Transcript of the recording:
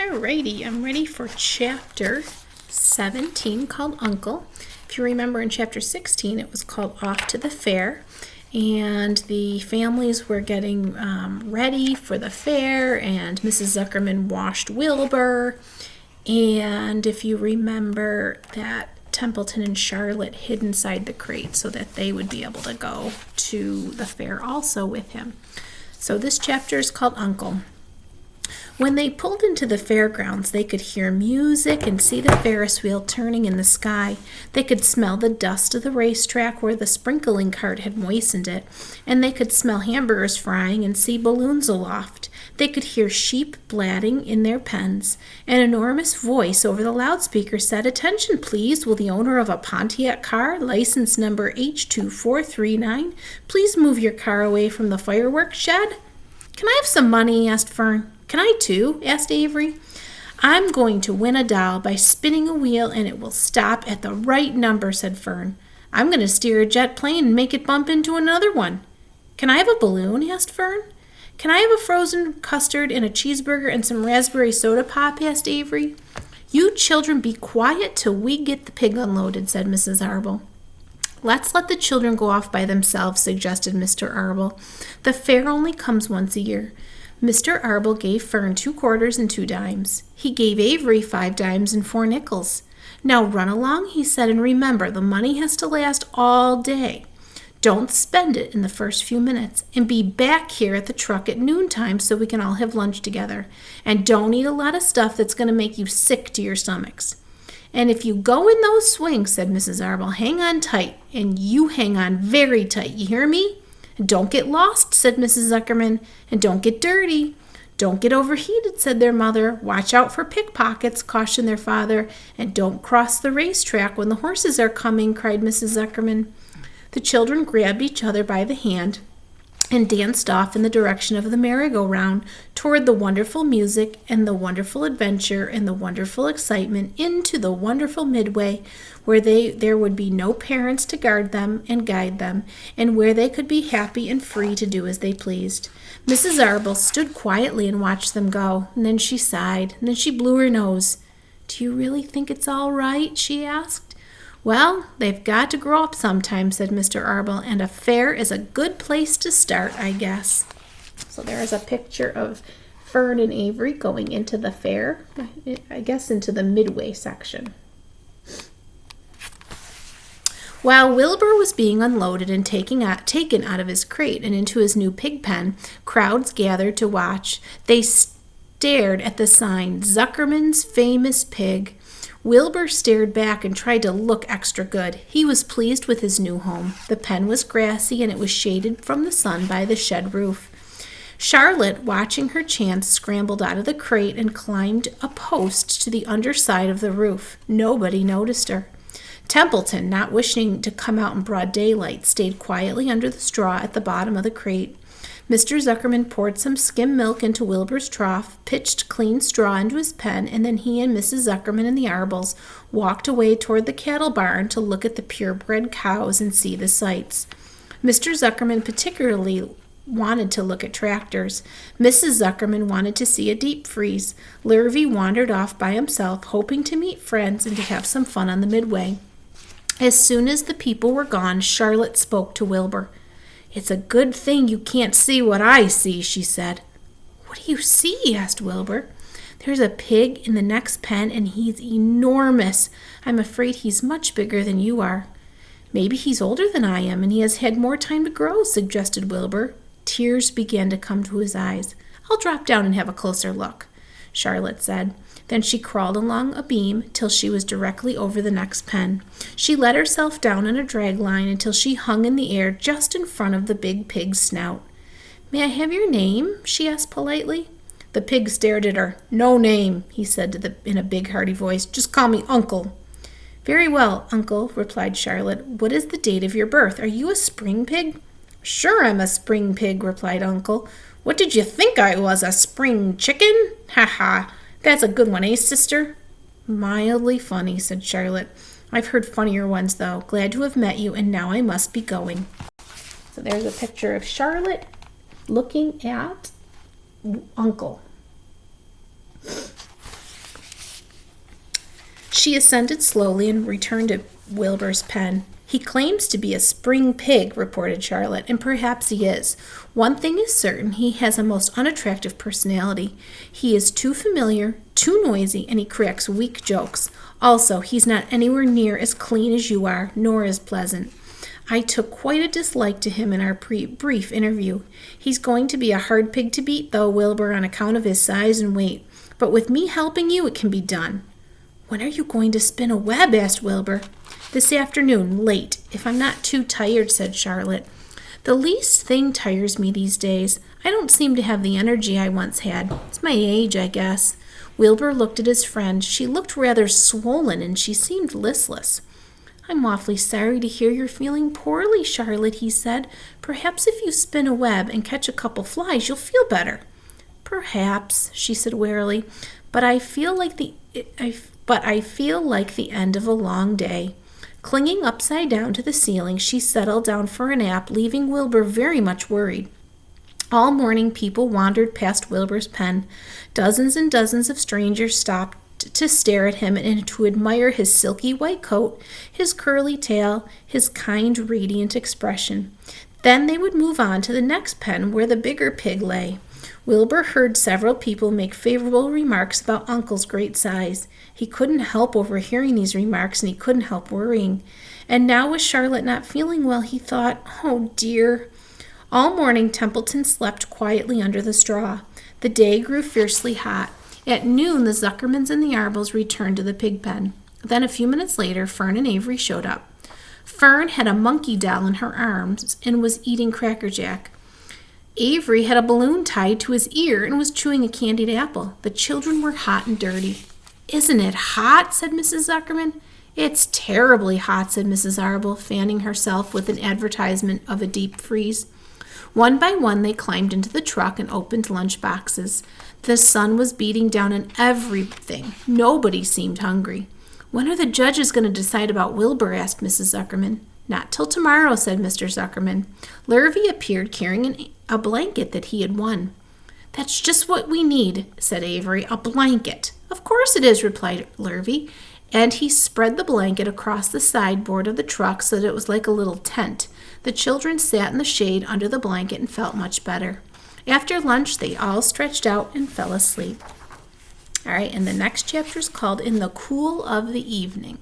Alrighty, I'm ready for chapter 17 called Uncle. If you remember in chapter 16, it was called Off to the Fair, and the families were getting ready for the fair, and Mrs. Zuckerman washed Wilbur, and if you remember that Templeton and Charlotte hid inside the crate so that they would be able to go to the fair also with him. So this chapter is called Uncle. When they pulled into the fairgrounds, they could hear music and see the Ferris wheel turning in the sky. They could smell the dust of the racetrack where the sprinkling cart had moistened it, and they could smell hamburgers frying and see balloons aloft. They could hear sheep blatting in their pens. An enormous voice over the loudspeaker said, "Attention, please. Will the owner of a Pontiac car, license number H2439, please move your car away from the fireworks shed?" "Can I have some money?" asked Fern. "Can I too?" asked Avery. "I'm going to win a doll by spinning a wheel, and it will stop at the right number," said Fern. "I'm going to steer a jet plane and make it bump into another one." "Can I have a balloon?" asked Fern. "Can I have a frozen custard and a cheeseburger and some raspberry soda pop?" asked Avery. "You children be quiet till we get the pig unloaded," said Mrs. Arble. "Let's let the children go off by themselves," suggested Mr. Arble. "The fair only comes once a year." Mr. Arble gave Fern 2 quarters and 2 dimes. He gave Avery 5 dimes and 4 nickels. "Now run along," he said, "and remember, the money has to last all day. Don't spend it in the first few minutes, and be back here at the truck at noontime so we can all have lunch together. And don't eat a lot of stuff that's going to make you sick to your stomachs. And if you go in those swings," said Mrs. Arble, "hang on tight, and you hang on very tight. You hear me? And don't get lost," said Mrs. Zuckerman, "and don't get dirty." "Don't get overheated," said their mother. "Watch out for pickpockets," cautioned their father. "And don't cross the racetrack when the horses are coming," cried Mrs. Zuckerman. The children grabbed each other by the hand and danced off in the direction of the merry-go-round, toward the wonderful music and the wonderful adventure and the wonderful excitement, into the wonderful midway, where there would be no parents to guard them and guide them, and where they could be happy and free to do as they pleased. Mrs. Arble stood quietly and watched them go, and then she sighed, and then she blew her nose. "Do you really think it's all right?" she asked. "Well, they've got to grow up sometime," said Mr. Arble, "and a fair is a good place to start, I guess." So there is a picture of Fern and Avery going into the fair, I guess into the midway section. While Wilbur was being unloaded and taken out of his crate and into his new pig pen, crowds gathered to watch. They stared at the sign, "Zuckerman's Famous Pig." Wilbur stared back and tried to look extra good. He was pleased with his new home. The pen was grassy, and it was shaded from the sun by the shed roof. Charlotte, watching her chance, scrambled out of the crate and climbed a post to the underside of the roof. Nobody noticed her. Templeton, not wishing to come out in broad daylight, stayed quietly under the straw at the bottom of the crate. Mr. Zuckerman poured some skim milk into Wilbur's trough, pitched clean straw into his pen, and then he and Mrs. Zuckerman and the Arbles walked away toward the cattle barn to look at the purebred cows and see the sights. Mr. Zuckerman particularly wanted to look at tractors. Mrs. Zuckerman wanted to see a deep freeze. Lurvy wandered off by himself, hoping to meet friends and to have some fun on the midway. As soon as the people were gone, Charlotte spoke to Wilbur. "It's a good thing you can't see what I see," she said. "What do you see?" asked Wilbur. "There's a pig in the next pen, and he's enormous. I'm afraid he's much bigger than you are." "Maybe he's older than I am, and he has had more time to grow," suggested Wilbur. Tears began to come to his eyes. "I'll drop down and have a closer look," Charlotte said. Then she crawled along a beam till she was directly over the next pen. She let herself down on a drag line until she hung in the air just in front of the big pig's snout. "May I have your name?" she asked politely. The pig stared at her. "No name," he said in a big, hearty voice. "Just call me Uncle." "Very well, Uncle," replied Charlotte. "What is the date of your birth? Are you a spring pig?" "Sure I'm a spring pig," replied Uncle. "What did you think I was, a spring chicken? Ha ha! That's a good one, eh, sister?" "Mildly funny," said Charlotte. "I've heard funnier ones, though. Glad to have met you, and now I must be going." So there's a picture of Charlotte looking at Uncle. She ascended slowly and returned to Wilbur's pen. "He claims to be a spring pig," reported Charlotte, "and perhaps he is. One thing is certain, he has a most unattractive personality. He is too familiar, too noisy, and he cracks weak jokes. Also, he's not anywhere near as clean as you are, nor as pleasant. I took quite a dislike to him in our brief interview. He's going to be a hard pig to beat, though, Wilbur, on account of his size and weight. But with me helping you, it can be done." "When are you going to spin a web?" asked Wilbur. "This afternoon, late, if I'm not too tired," said Charlotte. "The least thing tires me these days. I don't seem to have the energy I once had. It's my age, I guess." Wilbur looked at his friend. She looked rather swollen, and she seemed listless. "I'm awfully sorry to hear you're feeling poorly, Charlotte," he said. "Perhaps if you spin a web and catch a couple flies, you'll feel better." "Perhaps," she said wearily, "but I feel like the end of a long day." Clinging upside down to the ceiling, she settled down for a nap, leaving Wilbur very much worried. All morning people wandered past Wilbur's pen. Dozens and dozens of strangers stopped to stare at him and to admire his silky white coat, his curly tail, his kind, radiant expression. Then they would move on to the next pen where the bigger pig lay. Wilbur heard several people make favorable remarks about Uncle's great size. He couldn't help overhearing these remarks, and he couldn't help worrying. And now, with Charlotte not feeling well, he thought, "Oh, dear." All morning, Templeton slept quietly under the straw. The day grew fiercely hot. At noon, the Zuckermans and the Arbles returned to the pig pen. Then, a few minutes later, Fern and Avery showed up. Fern had a monkey doll in her arms and was eating Cracker Jack. Avery had a balloon tied to his ear and was chewing a candied apple. The children were hot and dirty. "Isn't it hot?" said Mrs. Zuckerman. "It's terribly hot," said Mrs. Arble, fanning herself with an advertisement of a deep freeze. One by one, they climbed into the truck and opened lunch boxes. The sun was beating down on everything. Nobody seemed hungry. "When are the judges going to decide about Wilbur?" asked Mrs. Zuckerman. "Not till tomorrow," said Mr. Zuckerman. Lurvy appeared carrying a blanket that he had won. "That's just what we need," said Avery, "a blanket." "Of course it is," replied Lurvy, and he spread the blanket across the sideboard of the truck so that it was like a little tent. The children sat in the shade under the blanket and felt much better. After lunch, they all stretched out and fell asleep. All right, and the next chapter is called In the Cool of the Evening.